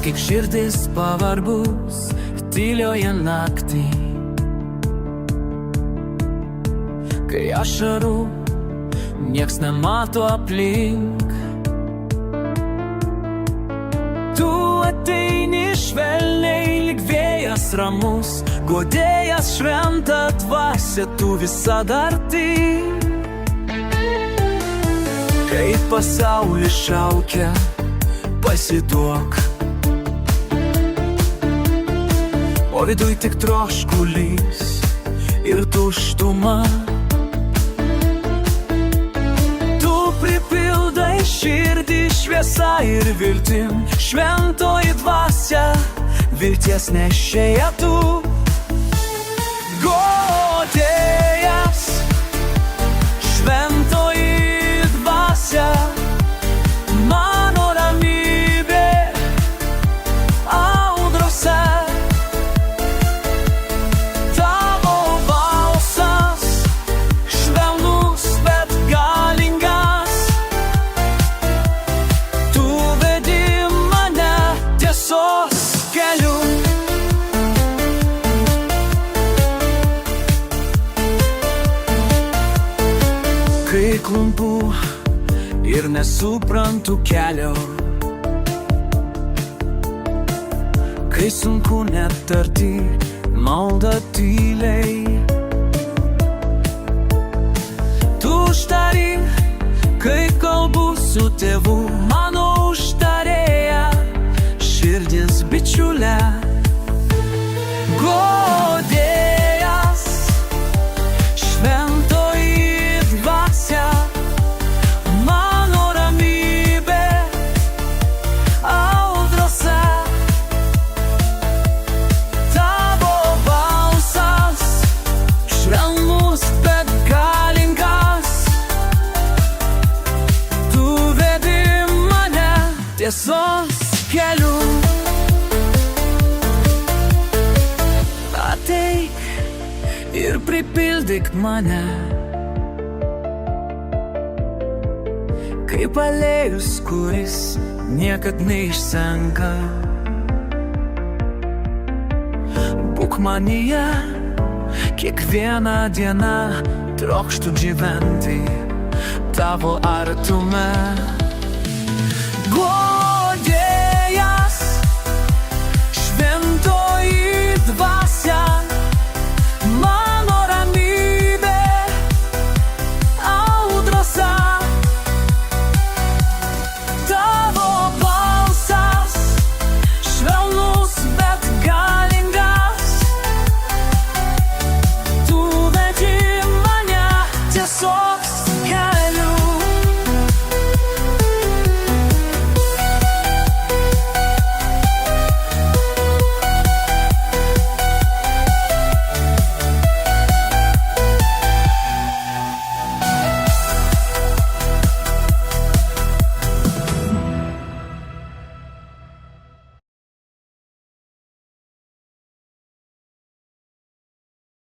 Tik širdis pavarbus tylioje naktį, kai ašarų nieks nemato aplink. Tu ateini švelniai lyg vėjas ramus, guodėjas šventą dvasią, tu visada arti. Kai pasaulis šaukia, pasiduok, o viduj tik troškulys ir tuštuma. Tu pripildai širdį šviesa ir viltim, šventoji dvasia, vilties nešėja tu. Guodėjas, šventoji dvasia, mano ramybė audrose. Tavo balsas švelnus, bet galingas, tu vedi mane tiesos keliu. Kai klumpu ir nesuprantu kelio, kai sunku net tarti maldą tyliai, tu užtari, kai kalbu su tėvu, mano užtarėja, širdis bičiulė. Guodėjas, šventoji dvasia, mano ramybė audrose. Tavo balsas švelnus, bet galingas, tu vedi mane tiesos keliu. Ateik ir pripildyk mane, kaip aliejus, kuris niekad neišsenka. Būk manyje kiekvieną dieną, trokštu gyventi tavo artume. Guodėjas, šventoji